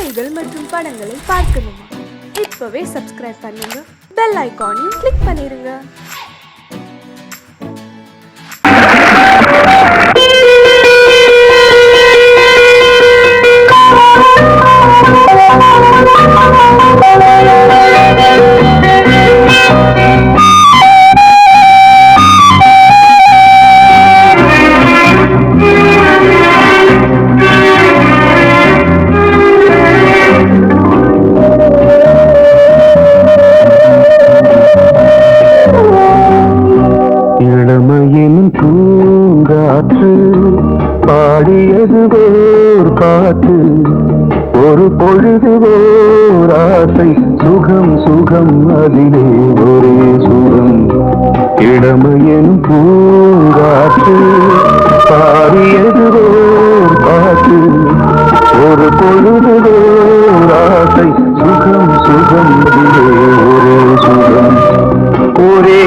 செய்திகள் மற்றும் படங்களை பார்க்கணுமா? இப்பவே சப்ஸ்கிரைப் பண்ணுங்க, பெல் ஐகானையும் கிளிக் பண்ணிருங்க. இளமையின் பூங்காற்று பாடியது ஓர் பாட்டு, ஒரு பொழுது ஓர் ஆசை, சுகம் சுகம் அதிலே ஒரே சுகம். இளமையின் பூங்காற்று பாடியது ஓர் பாட்டு, ஒரு பொழுது ஓர் ஆசை, சுகம் சுகம் அதிலே ஒரே சுகம். ஒரே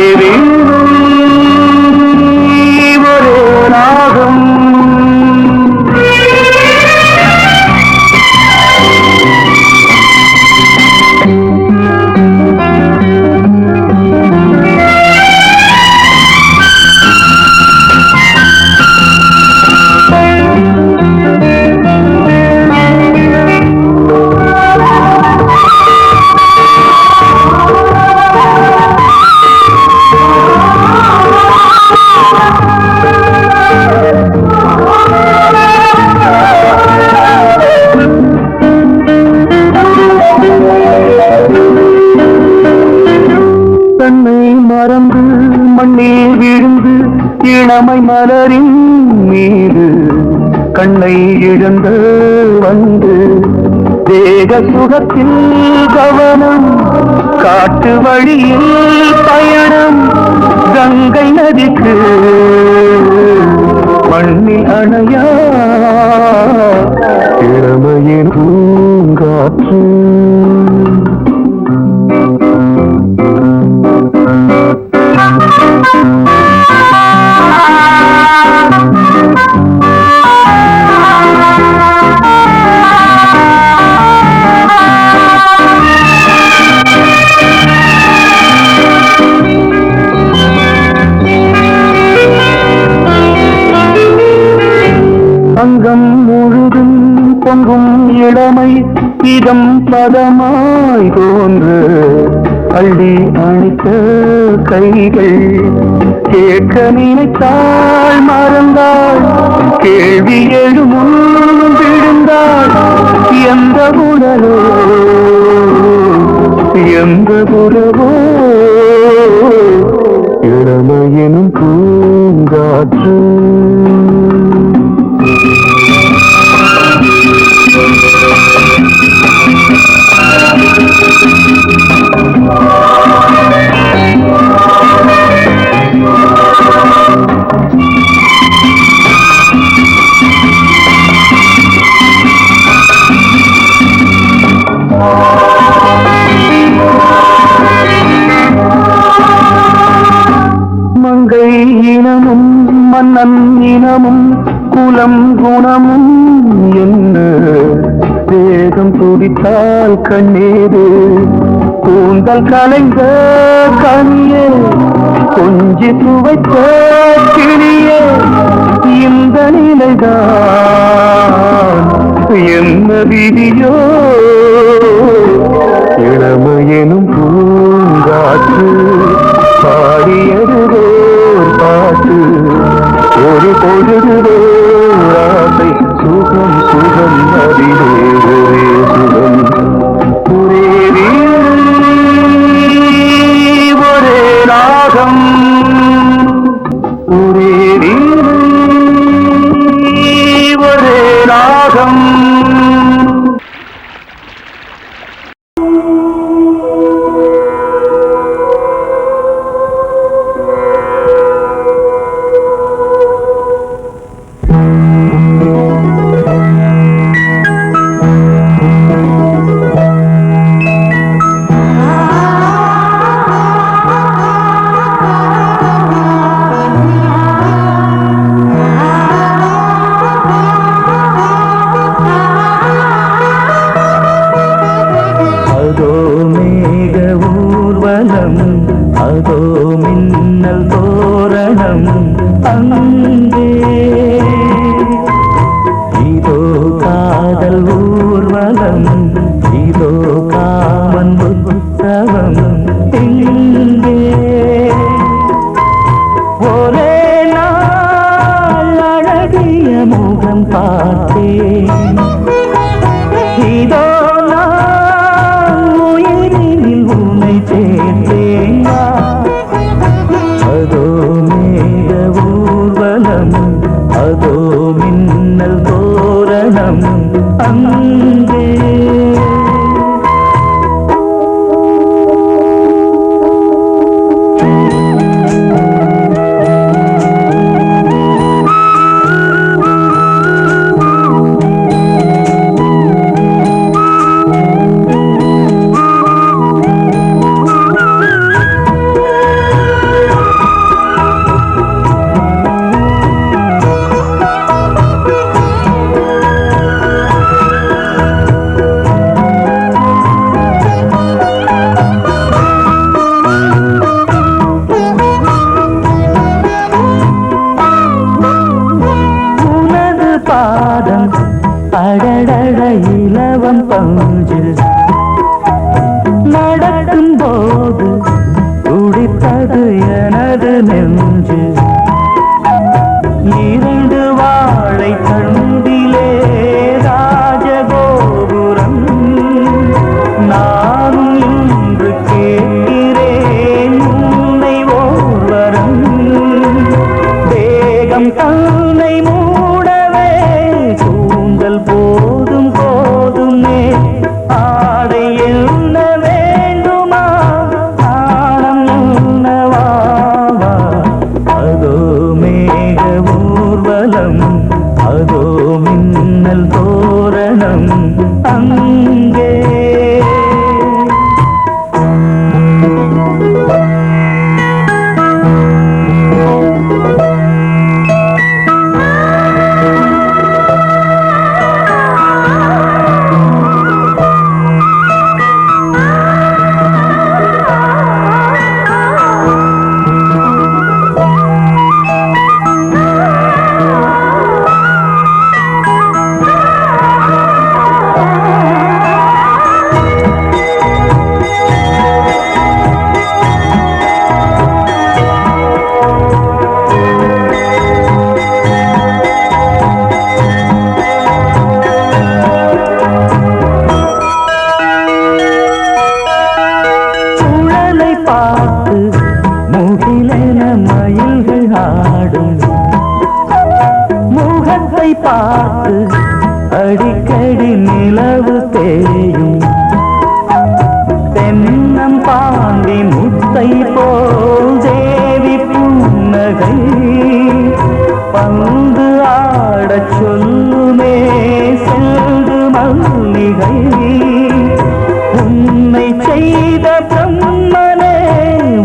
மறந்து மண்ணில் விழுந்து இளமை மலரின் மீது கண்ணை இழந்த வந்து தேக சுகத்தில் கவனம், காட்டு வழியில் பயணம், கங்கை நதிக்கு மண்ணில் அணையா இளமையின் பூங்காற்று. அங்கம் முழுதும் பொங்கும் இளமை இதம் பதமாய் தோன்று, அள்ளி அணைத்த கைகள் கேட்க நினைத்தாள் மறந்தாள், கேள்வி எழுமுன் விழுந்தாள். எந்த உடலோ எந்த உறவோ இளமையெனும் பூங்காற்று. மங்கை இனமும் மன்னன் இனமும் குலம் குணமும் என்ன, வேகம் துடித்தால் கண்ணீரு கூந்தல் கலைந்த கனியே, கொஞ்சி துவைத்த கிளியே, இந்த நிலைதான் என்ன விதியோ. இளமையெனும் பூங்காற்று பாடியது ஓர் பாட்டு, ஒரு பொழுது ஆசை, சுகம் சுகம் அதிலே ஒரே சுகம். ஒரே ஒரே ராகம், ஒரே ஒரே ராகம். ஊர்வலம் இதோ காமன் உற்சவம் எங்கே ஒரே நாள் அழகிய முகம் பார்த்தேன் இதோ நான் உயிரினில் உன்னை சேர்த்தேன் அதோ மேக ஊர்வலம் அதோ மின்னல் தோரணம் அங்கே அடடட இலவம் பஞ்சு நடக்கும் போது துடித்தது எனது நெஞ்சு இரண்டு வாழை தண்டிலே ராஜகோபுரம் நானும் இன்று கேட்கிறேன் உன்னை ஓர்வரம் தேகம் தன்னை மூடவே கூந்தல் போதும் போதுமே ஆடை என்ன வேண்டுமா ஆடம் என்னவாவா அதோ மேக ஊர்வலம் அதோ மின்னல் தோரணம் அங்கே மயில்கள் ஆடும் முகத்தை பார்த்து அடிக்கடி நிலவு தேயும் தென்னம் பாண்டி முத்தை போல் தேவி புன்னகை பந்து ஆடச் சொல்லுமே செல்து மல்லிகை உன்னை செய்த பிரம்மனே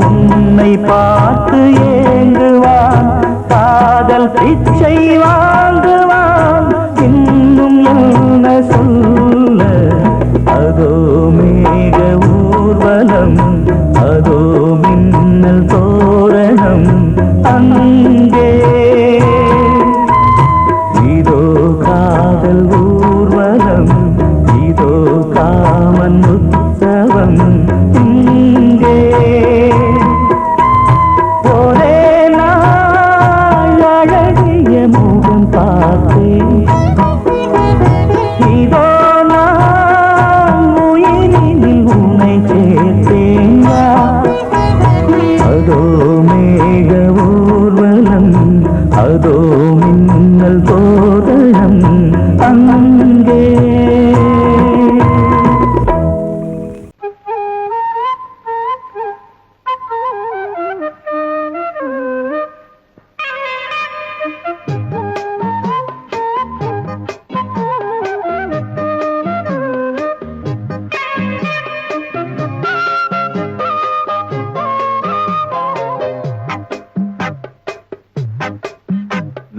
உன்னை பார்த்து ஏங்குவான் காதல் பிச்சை வாங்குவான் இன்னும் என்ன சொல்ல அதோ மேக ஊர்வலம் அதோ மின்னல் தோரணம் அங்கே இதோ காதல் ஊர்வலம் இதோ காமன் உற்சவம் இங்கே ஒரே நாள் அழகிய முகம் பார்த்தேன் இதோ நான் உயிரினில் உன்னை சேர்த்தேன் அதோ மேக ஊர்வலம் அதோ மின்னல் தோரணம் அங்கே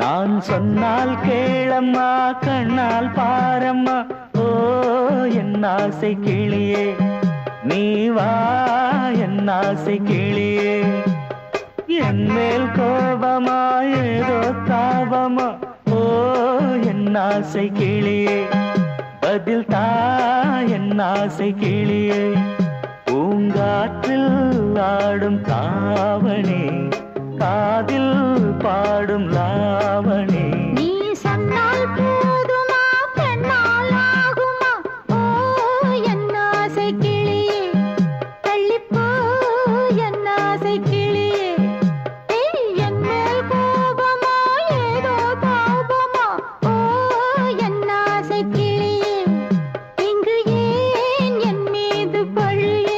நான் சொன்னால் கேளம்மா கண்ணால் பாரம்மா ஓ என் ஆசை கிளியே நீ வா என் ஆசை கிளியே என் மேல் கோபமா ஏதோ தாபமா ஓ என் ஆசை கிளியே பதில் தா என் ஆசை கிளியே பூங்காற்றில் ஆடும் தாவணி காதில் பாடும் லாவணி நீ சொன்னால் போதுமா பெண்ணால் ஆகுமா ஓ என் ஆசை கிளியே தள்ளிப்போ என் ஆசை கிளியே என் மேல் கோபமா ஏதோ தாபமா ஓ என் ஆசை கிளியே இங்கு ஏன் என் மீது பழியே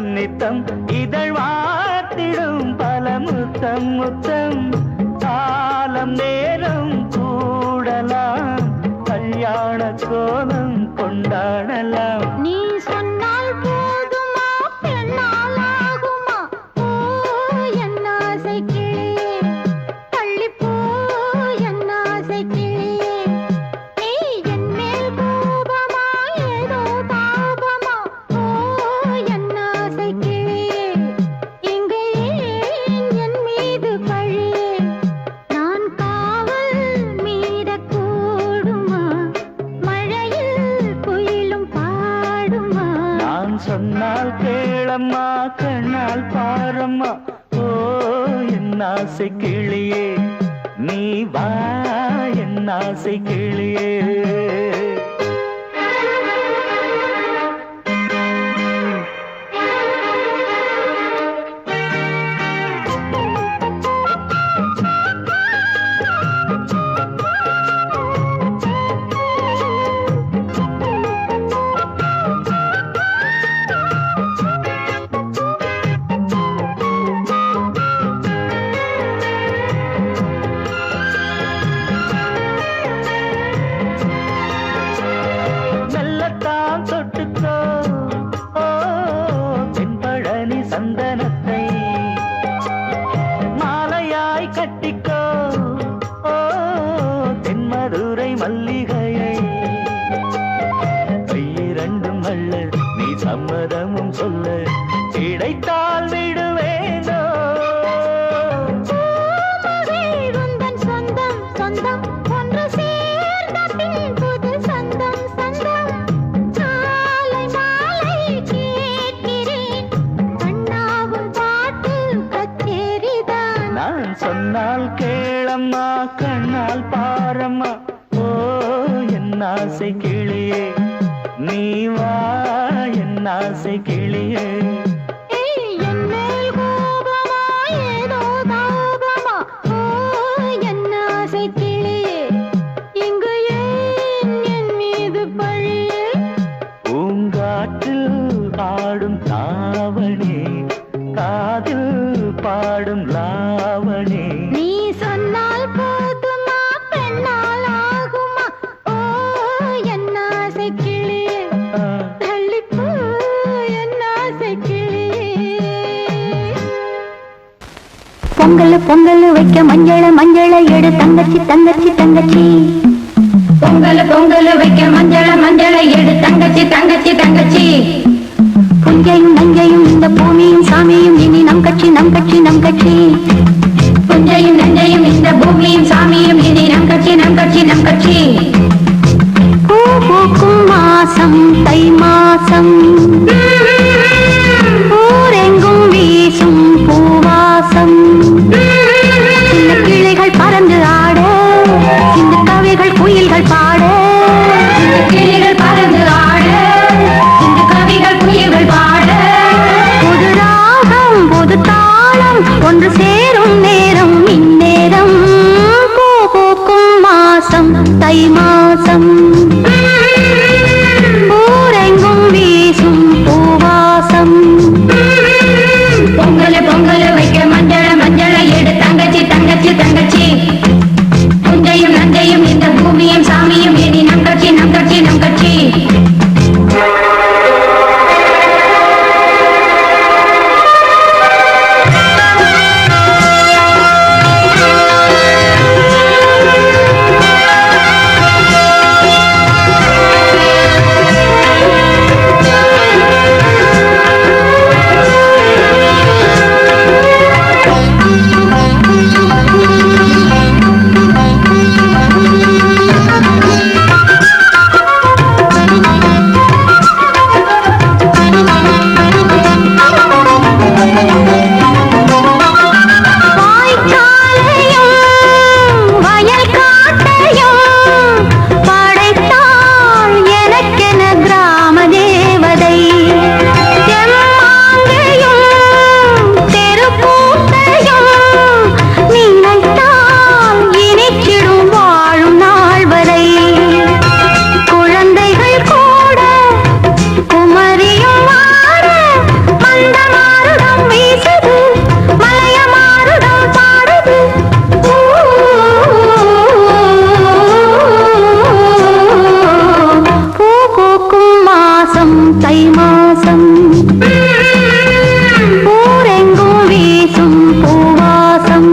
நித்தம் இதழ் வாத்திடும் பல முத்தம் முத்தம் காலம் நேரம் கூடலாம் கல்யாண கோலம் கொண்டாடலாம் நீ சொன்னால் போதுமா பெண்ணால் ஆகுமா ஓ என் ஆசை கிளியே தள்ளிப்போ என் ஆசை கிளியே நீ என் மேல் கோபமா ஏதோ தாபமா ஓ என் ஆசை கிளியே இங்கே என் மீது பழியே நான் காவல் மீறக்கூடுமா மழையில் குயிலும் பாடுமா நான் சொன்னால் கேளம்மா கண்ணால் பாரம்மா ஓ என் ஆசை கிளியே நீ வா என் ஆசை கிளியே மெல்லத்தான் தொட்டுக்கோ ஓ தென்பழனி சந்தனத்தை மாலையாய் கட்டிக்கோ ஓ தென்மதுரை மல்லிகையை கையிரண்டும் அள்ள நீ சம்மதமும் சொல்ல கிடைத்தால் விடுவேனோ உந்தன் சொந்தம் சொந்தம் ஒன்று சேர்ந்த பின் புது சொந்தம் சொந்தம் மாலை மாலை கேட்கிறேன் அண்ணாவும் பாட்டு கச்சேரிதான் நான் சொன்னால் கேளம்மா கண்ணால் பாரம்மா ஓ என் ஆசை கிளியே நீ வா என் ஆசை கிளியே என் மேல் கோபமா ஏதோ தாபமா ஓ என் ஆசை கிளியே இங்கு ஏன் என் மீது பழியே பூங்காற்றில் ஆடும் தாவணி காதில் பாடும் லாவணி நீ சொன்னால் போதுமா பெண்ணால் ஆகுமா ஓ என் ஆசை கிளியே தள்ளிப்போ என் ஆசை கிளியே பொங்கல் பொங்கல் வைக்க மஞ்சள மஞ்சள எடு தங்கச்சி தங்கச்சி தங்கச்சி பொங்கல் பொங்கல் வைக்க மஞ்சள மஞ்சள எடு தங்கச்சி தங்கச்சி தங்கச்சி புஞ்சையும் நஞ்சையும் இந்த பூமியும் சாமியும் இனி நம் கட்சி நம் கட்சி நம் கட்சி புஞ்சையும் நஞ்சையும் இந்த பூமியும் சாமியும் இனி நம் கட்சி நம் கட்சி நம் கட்சி பூ பூக்கும் மாசம் தை மாசம் ஊரெங்கும் வீசும் பூவாசம் சின்ன கிளைகள் பறந்து ஆட இந்த கவிகள் குயில்கள் பாட கிளிகள் பறந்து ஆட இந்த கவிகள் குயில்கள் பாட புது ராகம் புது தாளம் ஒன்று சேரும் நேரம் இந்நேரம் பூ தை மாசம் ஊரெங்கும் வீசும் பூவாசம் பொங்கல் பொங்கல் வைக்க மஞ்சள மஞ்சள எடு தங்கச்சி தங்கச்சி தங்கச்சி புஞ்சையும் நஞ்சையும் இந்த பூமியும் சாமியும் இனி நம் கட்சி நம் கட்சி நம் கட்சி தை மாசம் ஊரெங்கும் வீசும் பூவாசம்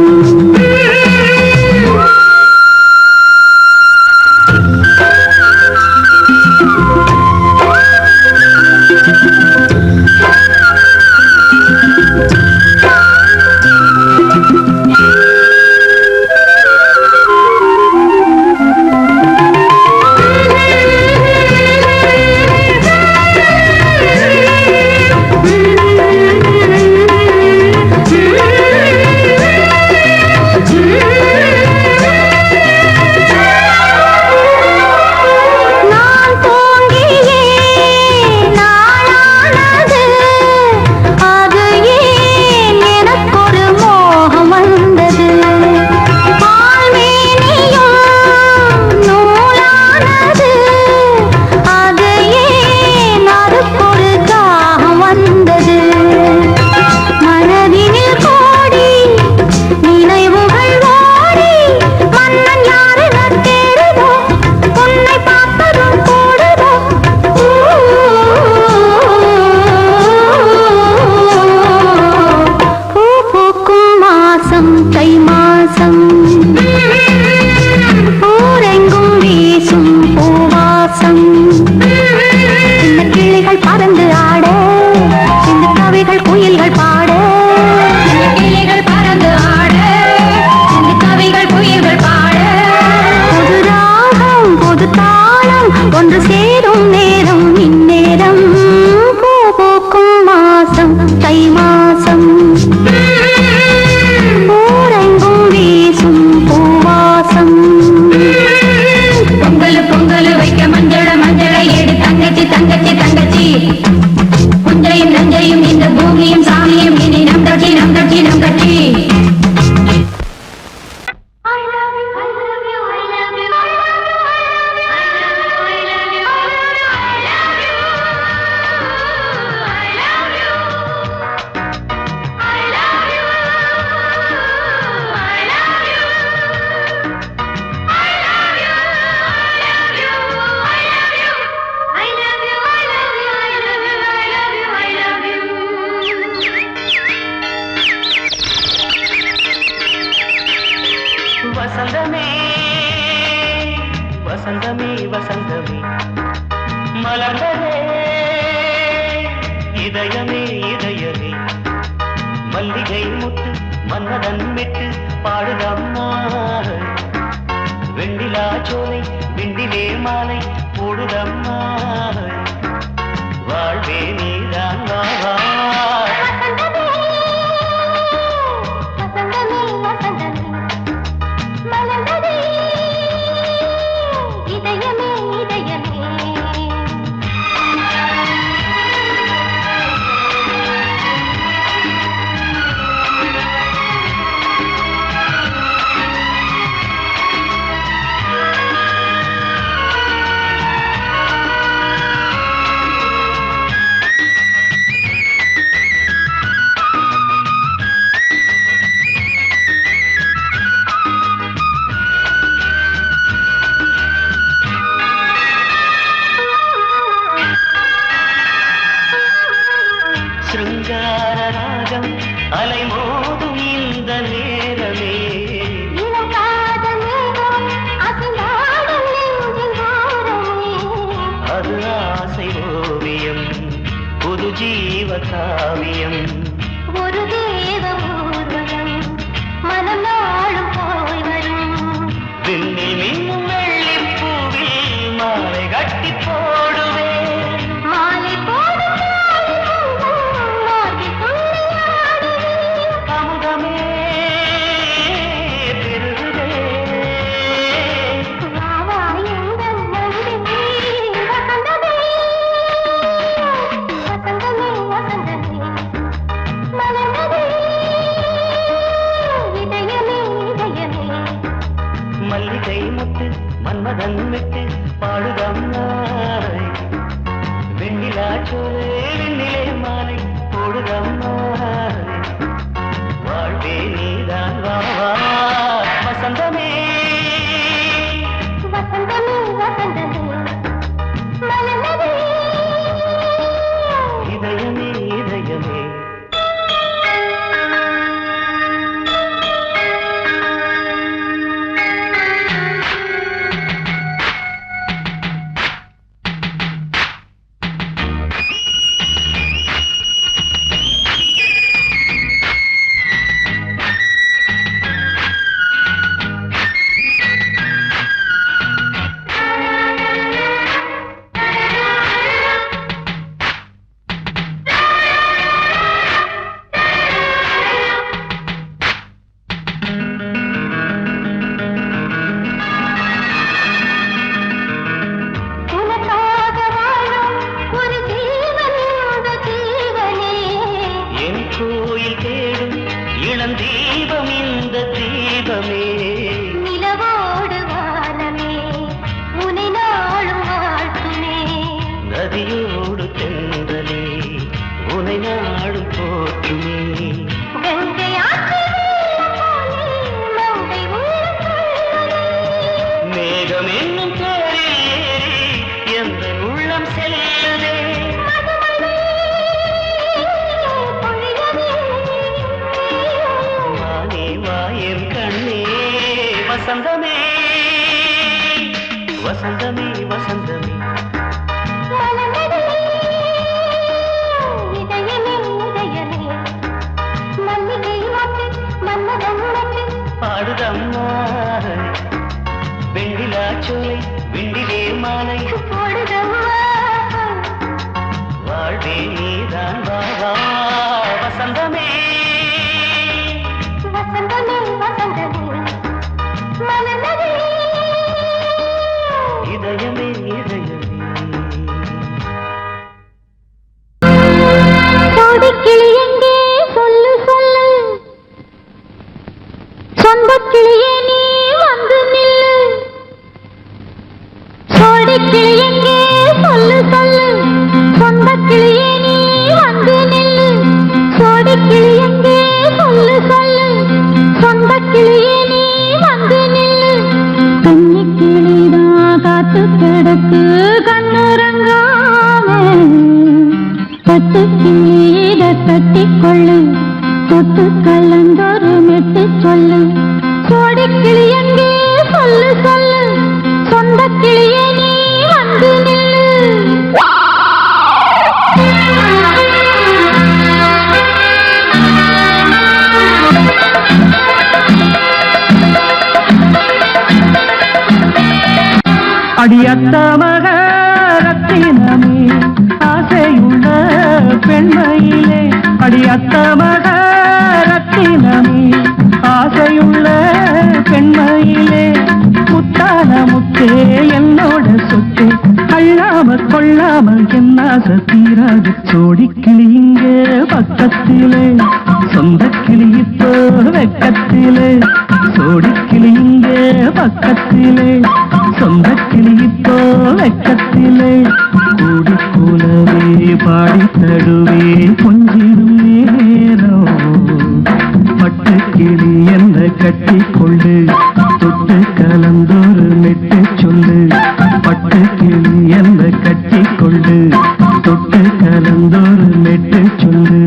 தை மாசம் ஊரெங்கும் வீசும் பூவாசம் சின்ன கிளிகள் பறந்து ஆட சின்ன கவிகள் குயில்கள் பாட கிளிகள் பறந்து ஆட சின்ன கவிகள் குயில்கள் பாட புது ராகம் புது தாளம் ஒன்று சேரும் நேரம் இந்நேரம் பூ பூக்கும் மாசம் தை மாசம் பொங்கல் பொங்கல் வைக்க மஞ்சள மஞ்சள எடு தங்கச்சி தங்கச்சி தங்கச்சி புஞ்சையும் நஞ்சையும் இந்த பூமியும் சாமியும் இனி நம் கட்சி நம் கட்சி நம் கட்சி வசந்தமே வசந்தமே வசந்தமே மலர்ந்ததே இதயமே இதயமே மல்லிகை முத்து மன்னதன் மெட்டு பாடுதம்மா வெண்ணிலா சோலை வெண்டிலே மாலை போடுதம்மா வாழ்வே நீதான் வா காவியம். ஒரு தேவ ஊர்வலம் மனம் நாளும் போய் வரும். விண்ணில் மின்னும் வெள்ளி பூவில் மாலை கட்டி போடுவேன். மாலை போடும் மாலை துள்ளியாடுவேன். அமுதமே பெருகுதே. வாவா எங்கள் நந்தினி வசந்தமே வசந்தமே வசந்தமே மலர்ந்ததே இதயமே இதயமே. மல்லிகை முத்து மன்மதன் விட்டு பாடுதம்மாய். வெண்ணிலா சோலை வெண்ணிலே மாலை போடுதம்மாய். வாழ்வே நீதான் வா வா வசந்தமே. வசந்தமே வசந்தமே மலர்ந்ததே இதயமே இதயமே. உனக்காக வாழும் ஒரு ஜீவன் இந்த ஜீவனே. என் கோயில் தேடும் இளந்தீபம் இந்த தீபமே. நிலவோடு வானமே உனை நாளும் வாழ்த்துமே. நதியோடு தென்றலே உனை நாடும் போற்றுமே. கங்கை ஆற்று வெள்ளம் போலே மங்கை உள்ளம் துள்ளுதே. மேகம் என்னும் பேரில் ஏறி எந்த உள்ளம் செல்லுதே. மதுமழை பொழியவே. வானே வாயன் கண்ணே வசந்தமே வசந்தமே வசந்தமே. மலர்ந்ததே இதயமே இதயமே. மல்லிகை மொட்டு மன்மதன் மொட்டு பாடுதம்மாய். வெண்ணிலா சோலை விண்டிலே மாலை போடுதம்மா. வாழ்வே நீதான் வா வா வசந்தமே. வசந்தமே வசந்தமே மலர்ந்ததே இதயமே இதயமே. கோடிக்கிளி எங்கே சொல்லு சொல்லு. சொந்தக் கிளியே நீ வந்து நில்லு. கோடிக்கிளி எங்கே சொல்லு சொல்லு. சொந்தக் கிளியே நீ வந்து நில்லு. கோடிக்கிளி எங்கே சொல்லு சொல்லு. சொந்தக் கிளியே நீ வந்து நில்லு. கன்னி கிளிதான் காத்து கிடக்கு கண்ணுறங்காம. பட்டு கிளீட கட்டிக்கொள்ளு தொட்டு கலந்தொரு மெட்டு சொல்லு. கோடிக்கிளி எங்கே சொல்லு சொல்லு. சொந்த கிளியே நீ வந்து நில்லு. அடியத்த மகரத்தினமே ஆசையுள்ள பெண்மையிலே. அடியத்த மகரத்தினமே ஆசையுள்ள பெண்மையிலே. முத்தான முத்தே என்னோட சொத்து அள்ளாம கொள்ளாம என்ன தீராது. சோடிக்கிளி இங்க பக்கத்திலே சொந்த கிளி இப்போ வெக்கத்திலே. சோடிக்கிளி இங்க பக்கத்திலே சொந்த கிளி இப்போ வெக்கத்திலே. கூடி கூலவே பாடி தடுவே கொஞ்சிடும் நேரம். பட்டு கிளி என்ன கட்டி கொண்டு தொட்டு கலந்தொரு மெட்டு சொல்லு. பட்டு கிளி என்ன கட்டி கொண்டு தொட்டு கலந்தொரு மெட்டு சொல்லு.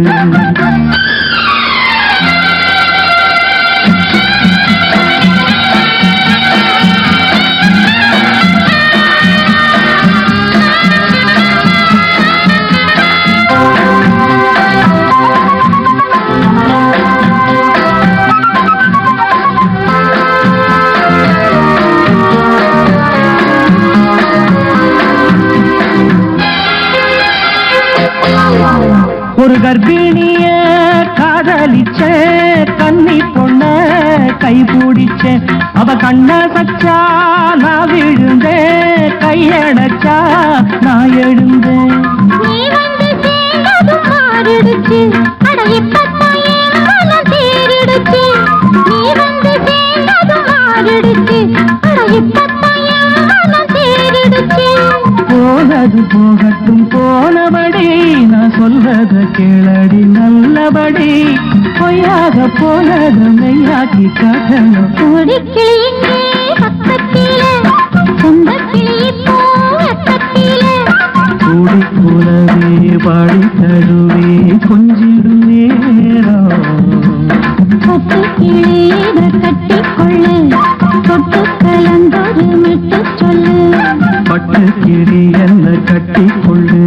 கர்ப்பிணிய காதலிச்ச கன்னி பொண்ண கை பிடிச்ச அவ கண்ண சச்சா நான் விழுந்தேன் கையடைச்சா நான் எழுந்தேன் நீ வந்து சேர்ந்ததும் மாறிடுச்சு அட இப்பத்தான் என் மனம் தேறிடுச்சு நீ வந்து சேர்ந்ததும் மாறிடுச்சு அட இப்பத்தான் என் மனம் தேறிடுச்சு போனது போகட்டும் போனபடி நான் சொல்றத கேளடி நல்லபடி பொய்யாக போனது மெய்யாக்கி காட்டணும் கோடிக்கிளி இங்கே பக்கத்திலே சொந்த கிளி இப்போ பக்கத்திலே கூடி கூடவே பாடி தழுவே கொஞ்சிடும் நேரம் பட்டு கிளியிட கட்டிக்கொள்ளு தொட்டு கலந்தொரு மிட்டு சொல்லு பட்டு கிளி என்ன கட்டி கொள்ளு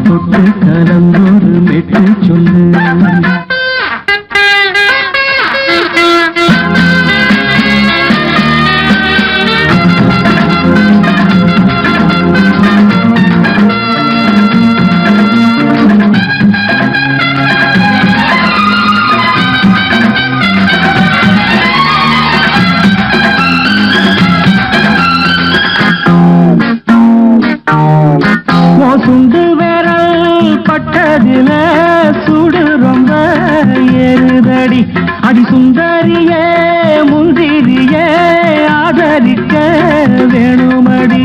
தொட்டு கலந்தொரு மெட்டு சொல்லு சுண்டு விரல் பட்டதில சுடு ரொம்ப ஏறுதடி அடி சுந்தரியே முந்திரியே ஆதரிக்க வேணுமடி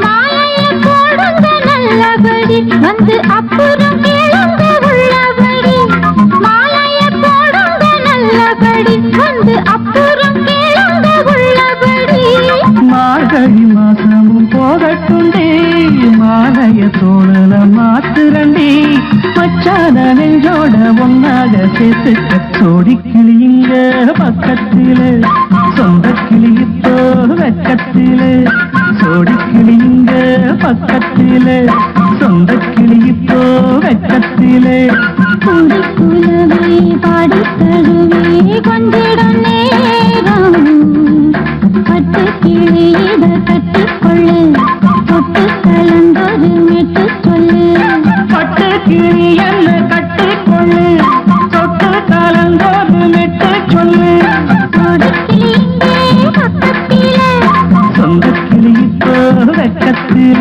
மாலைய போடுங்க நல்லபடி வந்து அப்புறம் கேளுங்க உள்ளபடி மாலைய போடுங்க நல்லபடி வந்து அப்புறம் கேளுங்க உள்ளபடி மார்கழி மாசமும் போகட்டுண்டி மாலைய தோழல மாத்துரண்டி மச்சான நெஞ்சோட ஒன்னாக சேர்த்துக்க சோடி கிளியுங்க பக்கத்தில சொந்த கிளி இப்போ வெக்கத்தில சோடி கிளியுங்க பக்கத்தில சொந்த கிளி இப்போ வெக்கத்தில கூடி குலவே பாடி தழுவே கொஞ்சிடம் நேரம் பட்டு கிளியிட கட்டிக்கொள்ளு தொட்டு கலந்தொரு மிட்டு சொல்லு பட்டு கிளி என்ன கட்டிக்கொள்ளு தொட்டு கலந்தோடு மெட்டு சொல்லு கோடிக்கிளி இங்கே பக்கத்திலே சொந்த கிளி இப்போ வெக்கத்தில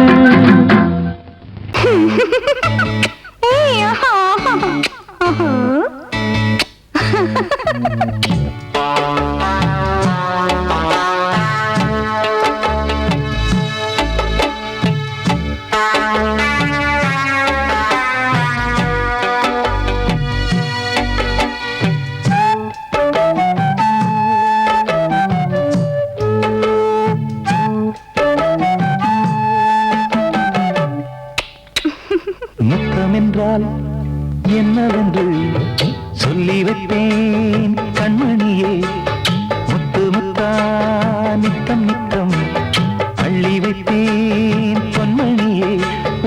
முத்தமென்றால் என்னவென்று சொல்லி வைப்பேன் கண்மணியே முத்து முத்தா நித்தம் நித்தம் அள்ளி வைப்பேன் பொன்மணியே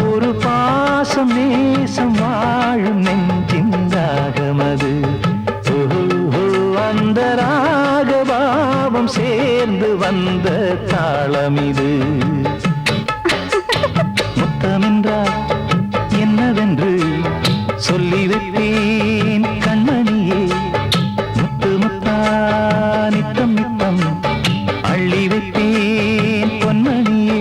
ஒரு பாசம் நேசம் வாழும் நெஞ்சின்றாகமது அந்த ராகபாவம் சேர்ந்து வந்த தாளமிது முத்தமென்றால் என்னவென்று சொல்லி வைப்பேன் கண்மணியே முத்து முத்தா நித்தம் நித்தம் அள்ளி வைப்பேன் பொன்மணியே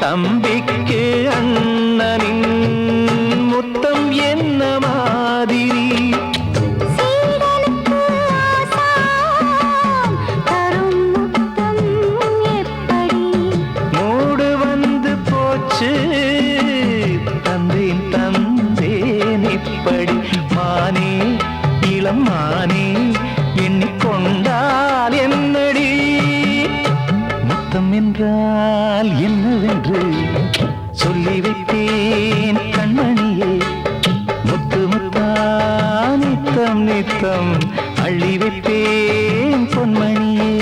தம்பிக்கு அண்ணனின் முத்தம் என்ன மாதிரி என்னவென்றால் என்னவென்று சொல்லி வைத்தேன் கண்மணியே. முத்து முத்தா நித்தம் நித்தம் அள்ளி வைத்தேன் பொன்மணியே.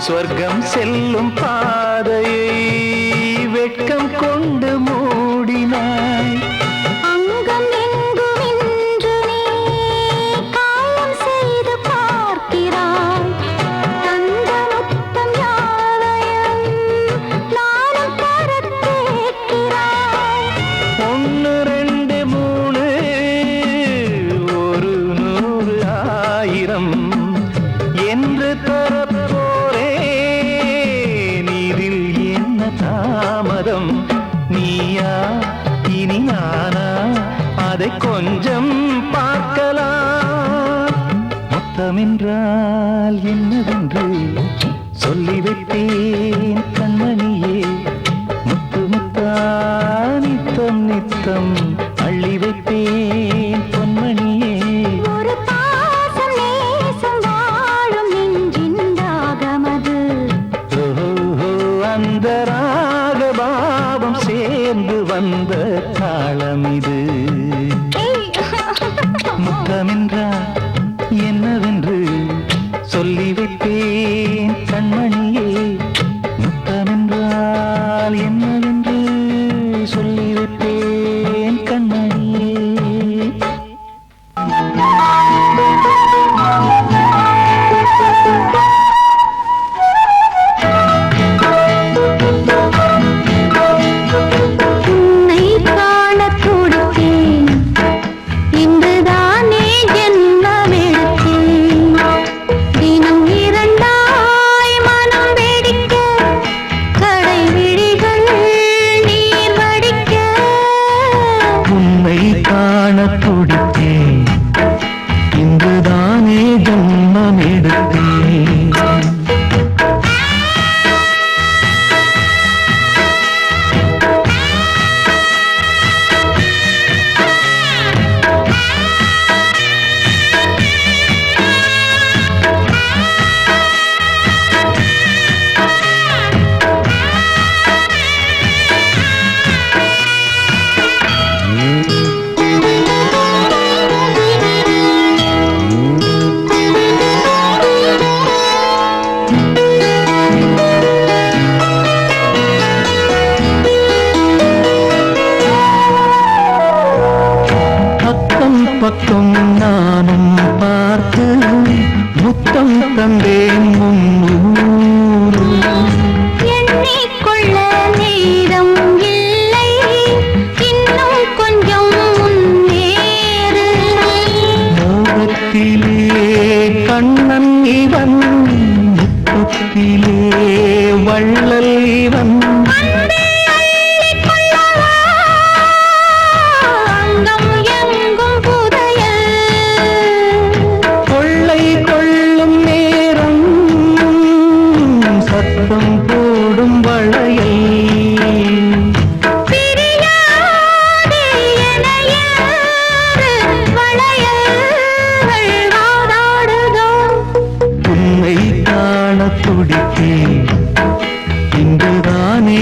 சொர்க்கம் செல்லும் பாதையை வெட்கம் கொண்டு மூடினாய். அங்கம் எங்கும் இன்று நீ காயம் செய்து பார்க்கிறாய். தந்த முத்தம் யாவையும் நானும் தர கேட்கிறாய். 1 2 3 ஒரு 100 1000 என்று தாமதம். நீயா இனி நானா அதை கொஞ்சம் பார்க்கலாம். மொத்தமென்றால் என்னவென்று சொல்லி வைத்தேன் கண்மணியே. முத்து முத்தா நித்தம் நித்தம் அள்ளி வைத்தேன் பொன்மணியே. ஒரு பாசம் நேசம் வாழும் நெஞ்சின் ராகமது. அந்த ராகபாவம் சேர்ந்து வந்த தாளம் இது. முத்தமென்றால் என்னவென்று சொல்லி வைத்தேன் கண்மணியே. முத்தமென்றால் என்னவென்று சொல்லி வைத்தேன் கண்மணியே. பக்கம் நானும் பார்த்து முத்தம் தந்தேன் முன்னூறு. எண்ணிக்கொள்ள நேரம் இல்லை, இன்னும் கொஞ்சம் முன்னேறு. மோகத்திலே கண்ணன் இவன், முத்தத்திலே வள்ளல் இவன். துடித்தே இங்குதானே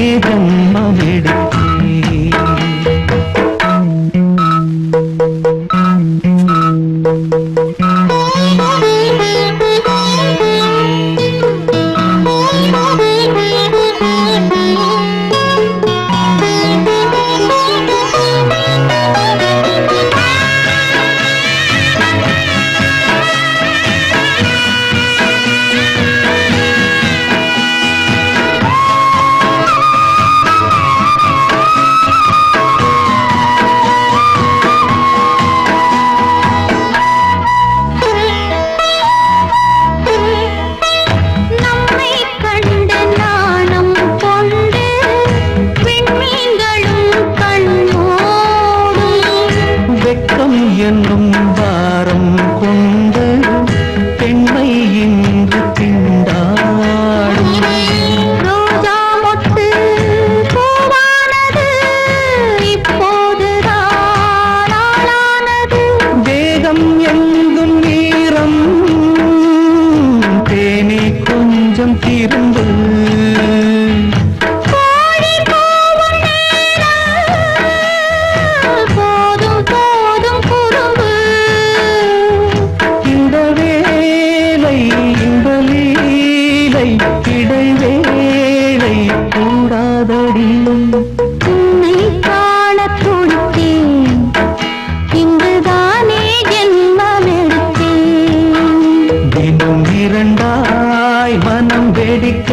தினம் இரண்டாய் மனம் வெடிக்க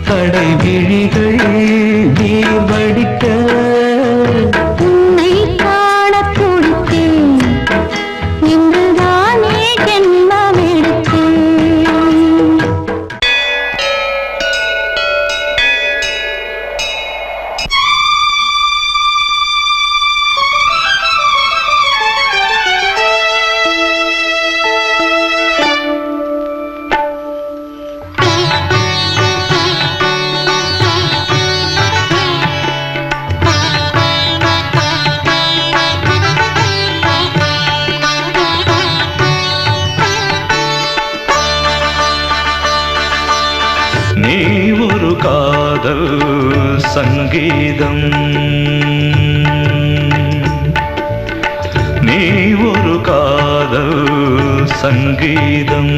கடை விழிகள் நீர் வடிக்க உன்னை காண துடித்தேன் இன்றுதானே ஜென்மம் எடுத்தேன் நீ ஒரு காதல் சங்கீதம் நீ ஒரு காதல் சங்கீதம்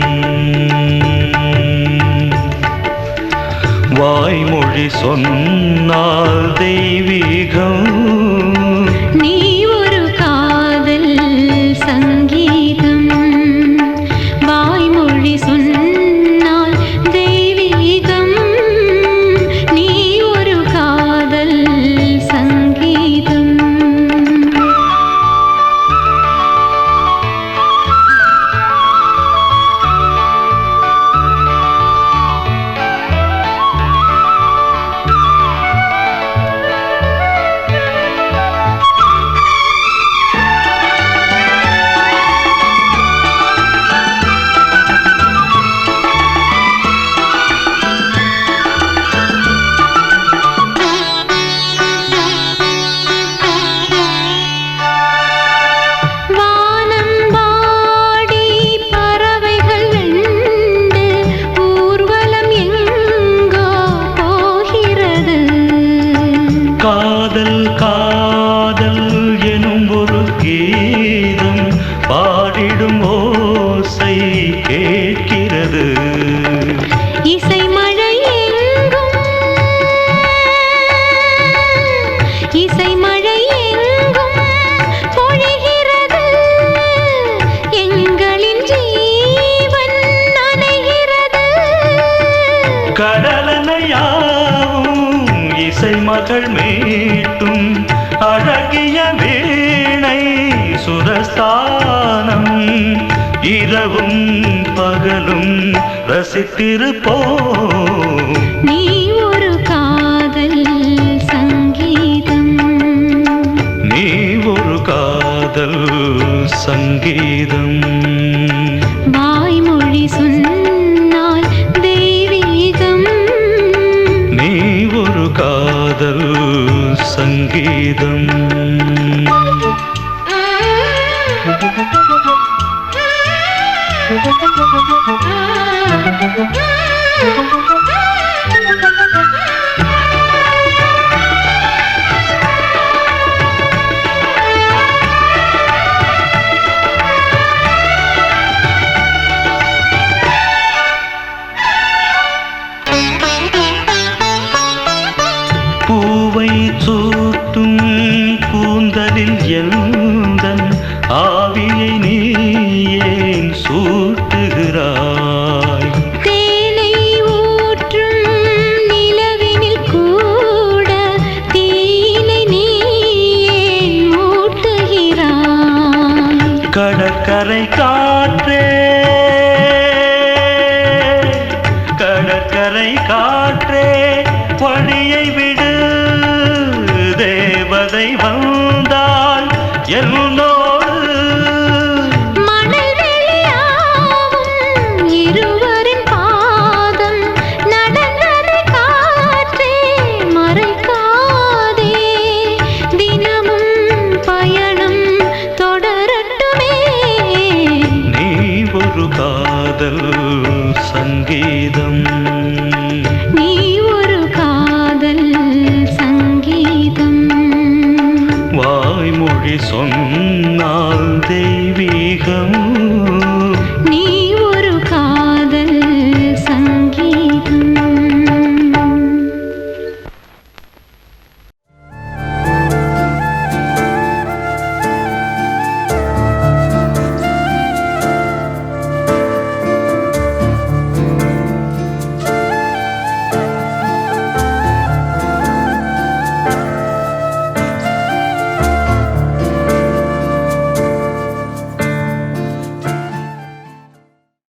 வாய்மொழி சொன்னால் தெய்வீகம் நீ ஒரு காதல் சங்கீதம் வாய்மொழி சொன்னால் தெய்வீகம் நீ ஒரு காதல் சங்கீதம் காதல் காதல் எனும் ஒரு கீதம் பாடிடும் ஓசை கேட்கிறது இசை மழை எங்கும் இசை மழை எங்கும் பொழிகிறது எங்களின் ஜீவன் நனைகிறது கடலனையாவும் இசை மகள் மீட்டும் அழகிய வீணை சுரஸ்தானம் இரவும் பகலும் ரசித்திருப்போம் நீ ஒரு காதல் சங்கீதம் நீ ஒரு காதல் சங்கீதம் வாய்மொழி சொன்னால் தெய்வீகம் நீ ஒரு காதல் சங்கீதம் பூவை சூட்டும் கூந்தலில் எந்தன் ஆவியை நீ ஏன் சூட்டுகிறாய் தேனை ஊற்றும் நிலவினில் கூட தீனை நீ ஏன் மூட்டுகிறாய் கடற்கரை காற்றே கடற்கரை காற்றே பணியை விடு தேவதை வந்தால் என்னோடு மணல் வெளியாகும் இருவரின் பாதம் நடந்ததை காற்றே மறைக்காதே தினமும் பயணம் தொடரட்டுமே நீ ஒரு காதல் சங்கீதம்